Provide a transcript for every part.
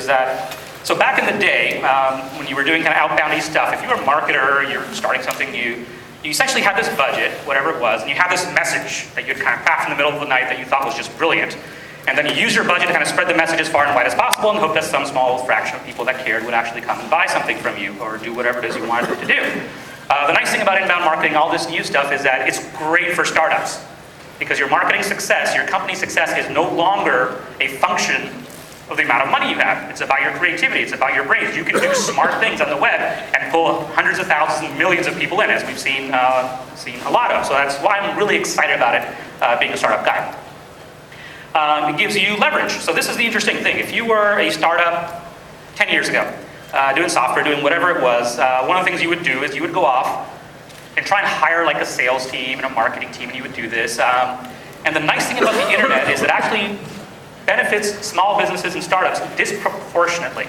that, so back in the day, when you were doing kind of outboundy stuff, if you were a marketer, you're starting something new, you essentially had this budget, whatever it was, and you had this message that you'd kind of craft in the middle of the night that you thought was just brilliant. And then you use your budget to kind of spread the message as far and wide as possible and hope that some small fraction of people that cared would actually come and buy something from you or do whatever it is you wanted them to do. The nice thing about inbound marketing, all this new stuff, is that it's great for startups. Because your marketing success, your company success is no longer a function of the amount of money you have. It's about your creativity, it's about your brains. You can do smart things on the web and pull hundreds of thousands and millions of people in, as we've seen a lot of. So that's why I'm really excited about it, being a startup guy. It gives you leverage. So this is the interesting thing. If you were a startup 10 years ago, doing software, doing whatever it was, one of the things you would do is you would go off and try and hire like a sales team and a marketing team, and you would do this. And the nice thing about the internet is it actually benefits small businesses and startups disproportionately,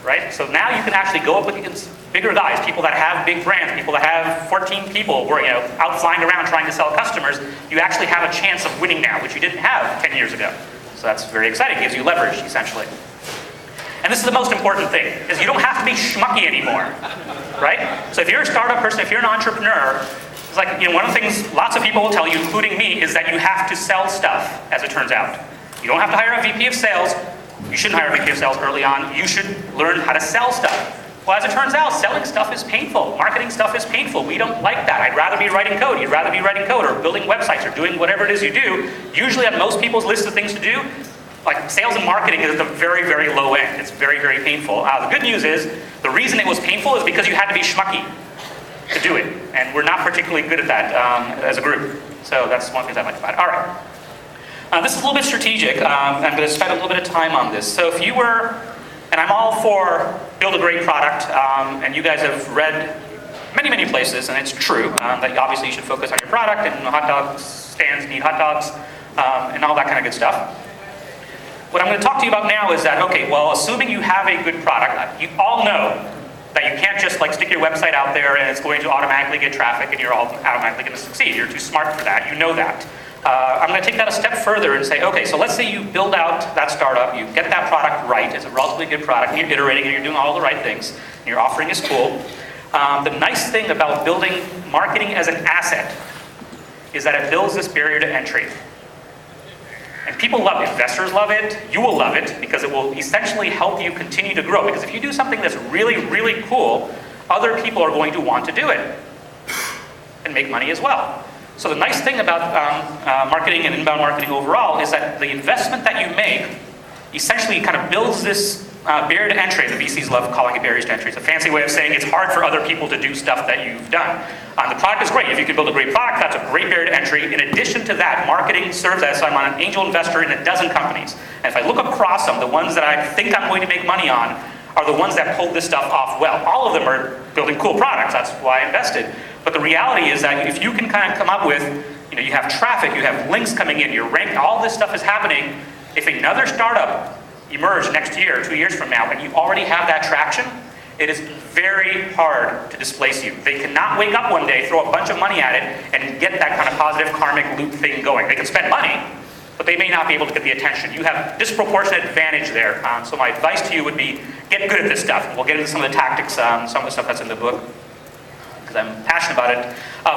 right? So now you can actually go up against bigger guys, people that have big brands, people that have 14 people who are out flying around trying to sell customers. You actually have a chance of winning now, which you didn't have 10 years ago. So that's very exciting. It gives you leverage, essentially. And this is the most important thing, is you don't have to be schmucky anymore, right? So if you're a startup person, if you're an entrepreneur, it's like, one of the things lots of people will tell you, including me, is that you have to sell stuff, as it turns out. You don't have to hire a VP of sales. You shouldn't hire a VP of sales early on. You should learn how to sell stuff. Well, as it turns out, selling stuff is painful. Marketing stuff is painful. We don't like that. I'd rather be writing code. You'd rather be writing code or building websites or doing whatever it is you do. Usually on most people's list of things to do, like sales and marketing is at the very, very low end. It's very, very painful. The good news is, the reason it was painful is because you had to be schmucky to do it. And we're not particularly good at that as a group. So that's one of the things I like about it. All right. This is a little bit strategic. I'm going to spend a little bit of time on this. So if you were, and I'm all for build a great product, and you guys have read many, many places, and it's true, that obviously you should focus on your product, and hot dog stands need hot dogs, and all that kind of good stuff. What I'm going to talk to you about now is that, okay, well, assuming you have a good product, you all know that you can't just stick your website out there and it's going to automatically get traffic and you're all automatically going to succeed. You're too smart for that. You know that. I'm going to take that a step further and say, okay, so let's say you build out that startup, you get that product right, it's a relatively good product, and you're iterating and you're doing all the right things, and your offering is cool. The nice thing about building marketing as an asset is that it builds this barrier to entry. And people love it. Investors love it. You will love it because it will essentially help you continue to grow. Because if you do something that's really, really cool, other people are going to want to do it and make money as well. So the nice thing about marketing and inbound marketing overall is that the investment that you make essentially kind of builds this barrier to entry. The VCs love calling it barriers to entry. It's a fancy way of saying it's hard for other people to do stuff that you've done. The product is great. If you can build a great product, that's a great barrier to entry. In addition to that, marketing serves as, so I'm an angel investor in a dozen companies. And if I look across them, the ones that I think I'm going to make money on are the ones that pulled this stuff off well. All of them are building cool products. That's why I invested. But the reality is that if you can kind of come up with, you have traffic, you have links coming in, you're ranked, all this stuff is happening. If another startup emerged next year, 2 years from now, and you already have that traction, it is very hard to displace you. They cannot wake up one day, throw a bunch of money at it, and get that kind of positive karmic loop thing going. They can spend money, but they may not be able to get the attention. You have disproportionate advantage there. So my advice to you would be, get good at this stuff. We'll get into some of the tactics, some of the stuff that's in the book, because I'm passionate about it.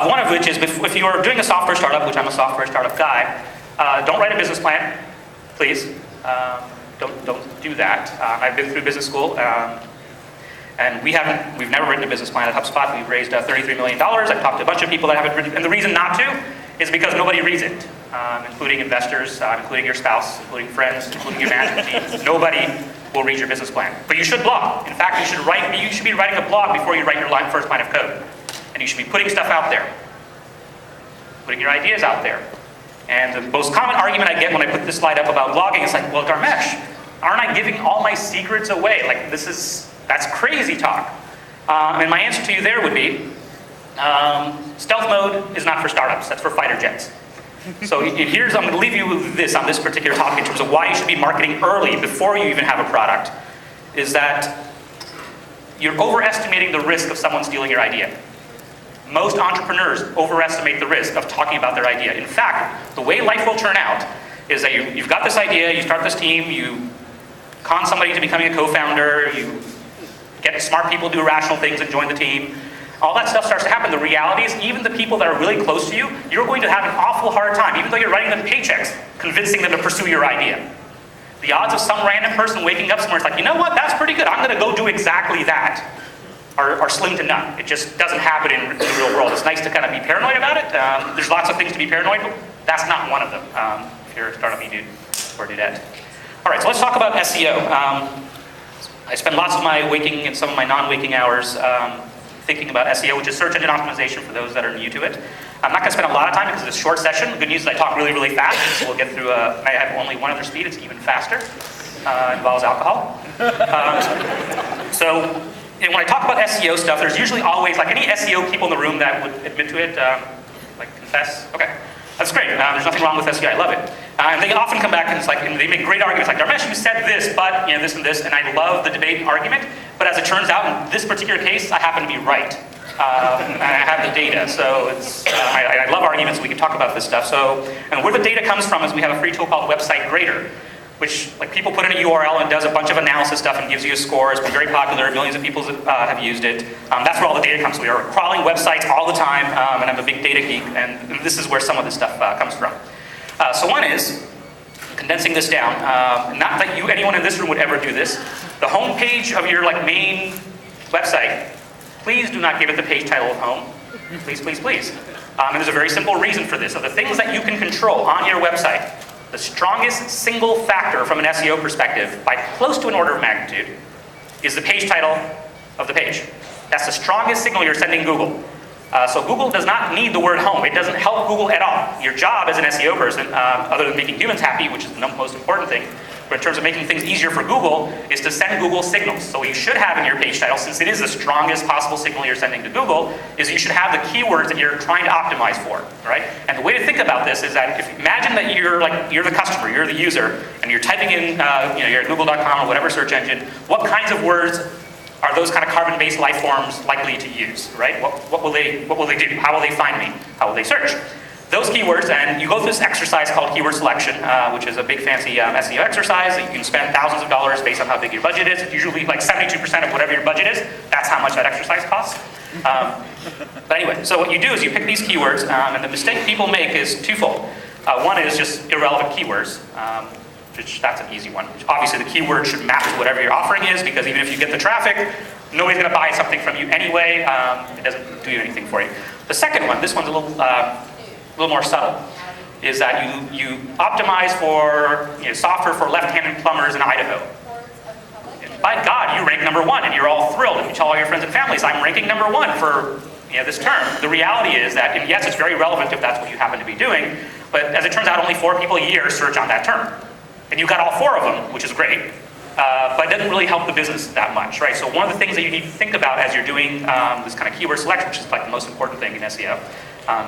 One of which is, if you are doing a software startup, which I'm a software startup guy, don't write a business plan, please. Don't do that. I've been through business school, and we've never written a business plan at HubSpot. We've raised $33 million. I've talked to a bunch of people that haven't written, and the reason not to is because nobody reads it, including investors, including your spouse, including friends, including your management team. Nobody will read your business plan. But you should blog. In fact, you should be writing a blog before you write your first line of code. And you should be putting stuff out there, putting your ideas out there. And the most common argument I get when I put this slide up about blogging is like, well, Dharrmesh, aren't I giving all my secrets away? That's crazy talk. And my answer to you there would be, stealth mode is not for startups, that's for fighter jets. So I'm going to leave you with this on this particular topic in terms of why you should be marketing early, before you even have a product, is that you're overestimating the risk of someone stealing your idea. Most entrepreneurs overestimate the risk of talking about their idea. In fact, the way life will turn out is that you've got this idea, you start this team, you con somebody to becoming a co-founder, you get smart people to do irrational things and join the team. All that stuff starts to happen. The reality is, even the people that are really close to you, you're going to have an awful hard time, even though you're writing them paychecks, convincing them to pursue your idea. The odds of some random person waking up somewhere, it's like, you know what, that's pretty good, I'm going to go do exactly that, are slim to none. It just doesn't happen in the real world. It's nice to kind of be paranoid about it. There's lots of things to be paranoid, but that's not one of them, if you're a startup dude or dudette. All right, so let's talk about SEO. I spend lots of my waking and some of my non-waking hours thinking about SEO, which is search engine optimization for those that are new to it. I'm not going to spend a lot of time because it's a short session. The good news is I talk really, really fast, so we'll get through. I have only one other speed. It's even faster. Involves alcohol. So when I talk about SEO stuff, there's usually always, like, any SEO people in the room that would admit to it, like, confess? Okay. That's great. There's nothing wrong with SEO. I love it. And they often come back and it's like, and they make great arguments like, Dharrmesh, you said this, but this and this, and I love the debate argument. But as it turns out, in this particular case, I happen to be right. And I have the data, so it's, I love arguments, we can talk about this stuff. So, and where the data comes from is we have a free tool called Website Grader, which, like, people put in a URL and does a bunch of analysis stuff and gives you a score. It's been very popular. Millions of people have used it. That's where all the data comes. We are crawling websites all the time, and I'm a big data geek, and this is where some of this stuff comes from. So one is, condensing this down, not that anyone in this room would ever do this, the home page of your main website, please do not give it the page title of home. Please, please, please. And there's a very simple reason for this. So the things that you can control on your website, the strongest single factor from an SEO perspective, by close to an order of magnitude, is the page title of the page. That's the strongest signal you're sending Google. So Google does not need the word home. It doesn't help Google at all. Your job as an SEO person, other than making humans happy, which is the most important thing, but in terms of making things easier for Google, is to send Google signals. So what you should have in your page title, since it is the strongest possible signal you're sending to Google, is you should have the keywords that you're trying to optimize for, right? And the way to think about this is that imagine that you're the customer, you're the user, and you're typing in, you're at google.com or whatever search engine, what kinds of words are those kind of carbon-based life forms likely to use, right? What will they do? How will they find me? How will they search? Those keywords, and you go through this exercise called keyword selection, which is a big fancy SEO exercise that you can spend thousands of dollars based on how big your budget is. It's usually like 72% of whatever your budget is. That's how much that exercise costs. But anyway, so what you do is you pick these keywords, and the mistake people make is twofold. One is just irrelevant keywords, which that's an easy one. Obviously, the keyword should map to whatever your offering is, because even if you get the traffic, nobody's going to buy something from you anyway. It doesn't do anything for you. The second one, this one's a little more subtle, is that you optimize for software for left-handed plumbers in Idaho. And by God, you rank #1, and you're all thrilled, and you tell all your friends and families, I'm ranking #1 for this term. The reality is that, and yes, it's very relevant if that's what you happen to be doing, but as it turns out, only 4 people a year search on that term. And you've got all 4 of them, which is great, but it doesn't really help the business that much, right? So one of the things that you need to think about as you're doing this kind of keyword selection, which is like the most important thing in SEO,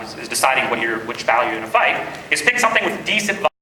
is deciding which value you're going to fight, is pick something with decent